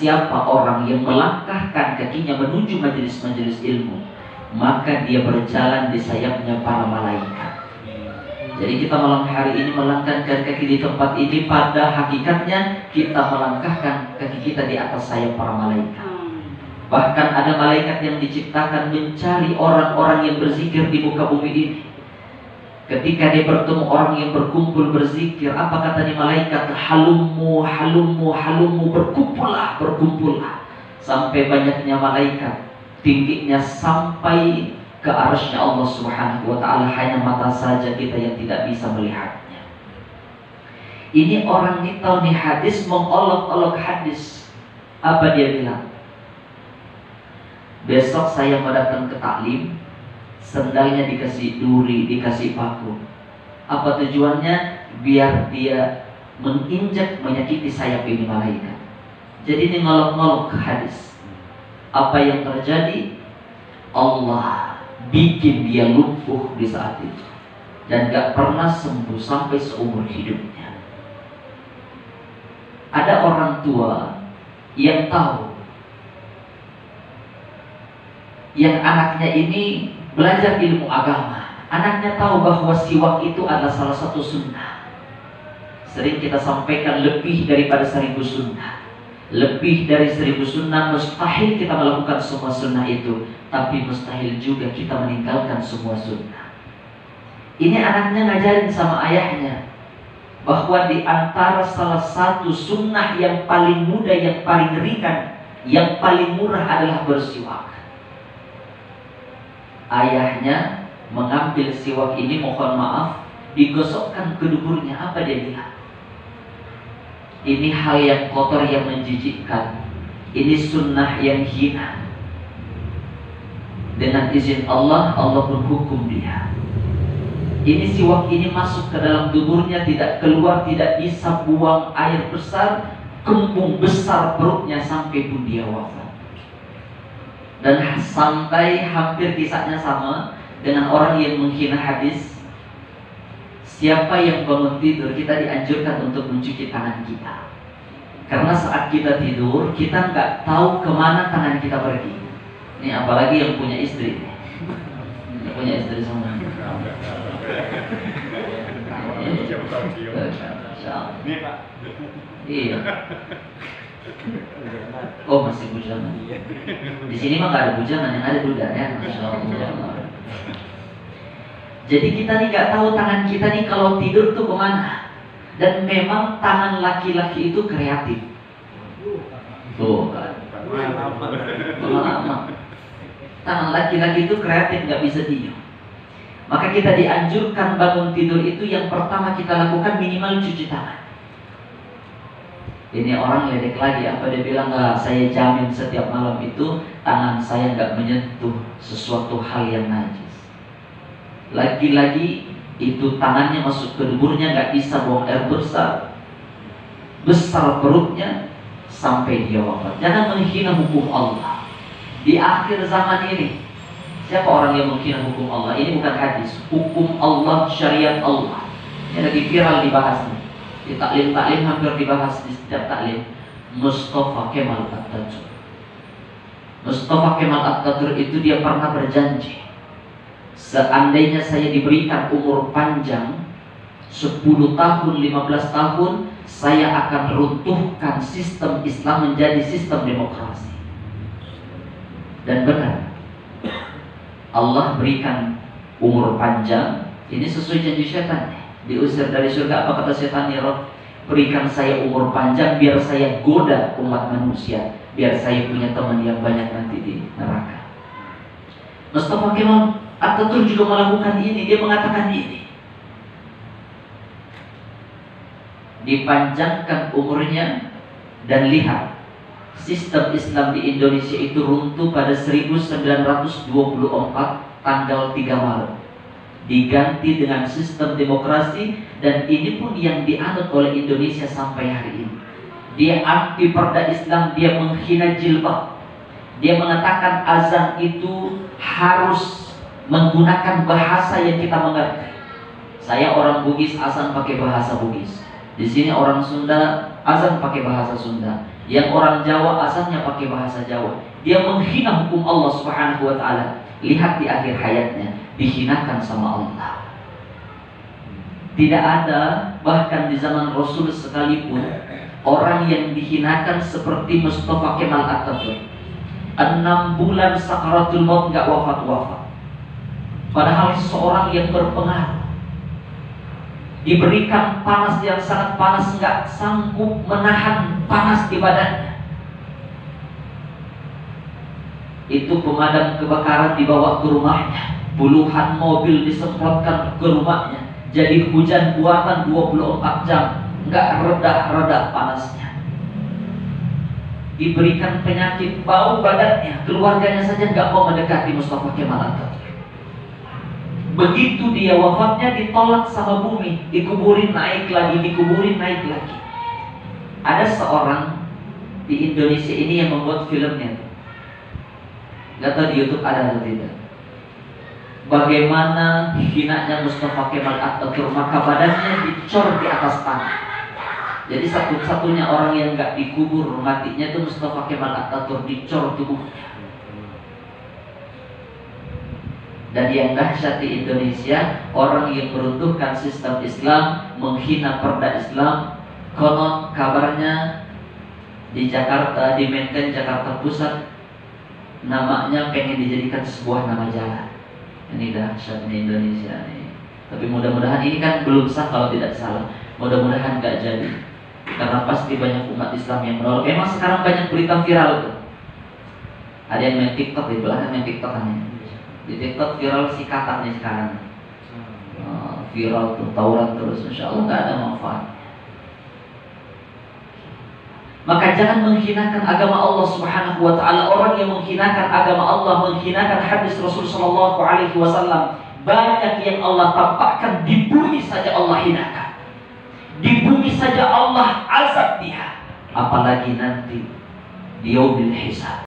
siapa orang yang melangkahkan kakinya menuju majelis-majelis ilmu, maka dia berjalan di sayapnya para malaikat. Jadi kita malam hari ini melangkahkan kaki di tempat ini, pada hakikatnya kita melangkahkan kaki kita di atas sayap para malaikat. Bahkan ada malaikat yang diciptakan mencari orang-orang yang berzikir di muka bumi ini. Ketika dia bertemu orang yang berkumpul berzikir, apa kata nih malaikat? Halummu, halummu, halummu, berkumpullah, berkumpullah. Sampai banyaknya malaikat, tingginya sampai ke arsy Allah Subhanahu wa ta'ala, hanya mata saja kita yang tidak bisa melihatnya. Ini orang ini tahu nih hadis, mengolok-olok hadis. Apa dia bilang? Besok saya mau datang ke taklim, sendalnya dikasih duri, dikasih paku. Apa tujuannya? Biar dia menginjak, menyakiti sayap ini malaikat. Jadi ini ngolok-ngolok hadis. Apa yang terjadi? Allah bikin dia lumpuh di saat itu dan gak pernah sembuh sampai seumur hidupnya. Ada orang tua yang tahu, yang anaknya ini belajar ilmu agama. Anaknya tahu bahwa siwak itu adalah salah satu sunnah. Sering kita sampaikan, lebih daripada 1000 sunnah. Lebih dari 1000 sunnah, mustahil kita melakukan semua sunnah itu, tapi mustahil juga kita meninggalkan semua sunnah. Ini anaknya ngajarin sama ayahnya bahwa di antara salah satu sunnah yang paling mudah, yang paling ringan, yang paling murah adalah bersiwak. Ayahnya mengambil siwak ini, mohon maaf, digosokkan ke duburnya. Apa dia bilang? Ini hal yang kotor, yang menjijikkan. Ini sunnah yang hina. Dengan izin Allah, Allah pun hukum dia. Ini siwak ini masuk ke dalam duburnya, tidak keluar, tidak bisa buang air besar, kembung besar perutnya sampai pun dia wafat. Dan sampai hampir kisahnya sama dengan orang yang menghina hadis. Siapa yang bangun tidur, kita dianjurkan untuk mencuci tangan kita. Karena saat kita tidur, kita nggak tahu kemana tangan kita pergi. Ini apalagi yang punya istri. Yang punya istri semua. Iya. Oh, masih bujangan. Di sini mah nggak ada bujangan, yang ada duda ya. Masya Allah. Jadi kita nih nggak tahu tangan kita nih kalau tidur tuh kemana. Dan memang tangan laki-laki itu kreatif. Tuh kan. Pengalaman. Tangan laki-laki itu kreatif, nggak bisa diam. Maka kita dianjurkan bangun tidur itu yang pertama kita lakukan minimal cuci tangan. Ini orang ledek lagi, apa dia bilang? Nggak, saya jamin setiap malam itu tangan saya nggak menyentuh sesuatu hal yang najis. Lagi-lagi itu tangannya masuk ke duburnya, nggak bisa buang air besar, besar perutnya sampai dia wafat. Jangan menghina hukum Allah di akhir zaman ini. Siapa orang yang menghina hukum Allah? Ini bukan hadis, hukum Allah, syariat Allah. Ini lagi viral dibahas nih. Di taklim-taklim hampir dibahas, di setiap taklim. Mustafa Kemal Atatürk. Mustafa Kemal Atatürk itu dia pernah berjanji, seandainya saya diberikan umur panjang 10 tahun, 15 tahun, saya akan runtuhkan sistem Islam menjadi sistem demokrasi. Dan benar, Allah berikan umur panjang. Ini sesuai janji setan. Diusir dari surga, apa kata setan? Ya Rabb, berikan saya umur panjang biar saya goda umat manusia, biar saya punya teman yang banyak nanti di neraka. Mustafa Kemal Atatürk juga melakukan ini. Dia mengatakan ini, dipanjangkan umurnya, dan lihat, sistem Islam di Indonesia itu runtuh pada 1924 tanggal 3 Maret. Diganti dengan sistem demokrasi, dan ini pun yang dianut oleh Indonesia sampai hari ini. Dia anti perda Islam, dia menghina jilbab. Dia mengatakan azan itu harus menggunakan bahasa yang kita mengerti. Saya orang Bugis, azan pakai bahasa Bugis. Di sini orang Sunda, azan pakai bahasa Sunda. Yang orang Jawa asalnya pakai bahasa Jawa. Dia menghina hukum Allah Subhanahu wa taala. Lihat di akhir hayatnya, dihinakan sama Allah. Tidak ada, bahkan di zaman Rasul sekalipun, orang yang dihinakan seperti Mustafa Kemal Atatürk. 6 bulan sakaratul maut gak wafat-wafat. Padahal seseorang yang berpengaruh, diberikan panas yang sangat panas, gak sanggup menahan panas di badannya. Itu pemadam kebakaran dibawa ke rumahnya, puluhan mobil disemprotkan ke rumahnya. Jadi hujan buatan 24 jam, gak reda-reda panasnya. Diberikan penyakit bau badannya, keluarganya saja gak mau mendekati Mustafa Kemal Atatürk. Begitu dia wafatnya, ditolak sama bumi, dikuburin naik lagi, dikuburin naik lagi. Ada seorang di Indonesia ini yang membuat filmnya, gak tahu di YouTube ada atau tidak, bagaimana hinanya Mustafa Kemal Atatürk, maka badannya dicor di atas tanah. Jadi satu-satunya orang yang gak dikubur matinya itu Mustafa Kemal Atatürk, dicor tubuhnya. Dan yang dahsyat di Indonesia, orang yang meruntuhkan sistem Islam, menghina perda Islam, konon kabarnya di Jakarta, di Menteng, Jakarta Pusat, namanya pengen dijadikan sebuah nama jalan. Ini dahsyat di Indonesia nih. Tapi mudah-mudahan ini kan belum sah kalau tidak salah. Mudah-mudahan gak jadi. Karena pasti banyak umat Islam yang menolak. Memang sekarang banyak berita viral tuh. Ada yang main TikTok, di belakang main TikTok kan ya. Di TikTok viral si katak nih sekarang. Viral tuh, tawuran terus, insya Allah gak ada manfaat. Maka jangan menghinakan agama Allah Subhanahu wa taala. Orang yang menghinakan agama Allah, menghinakan hadis Rasul sallallahu alaihi wasallam, banyak yang Allah tampakkan di bumi saja Allah hinakan. Di bumi saja Allah azab dia, apalagi nanti di yaumil hisab.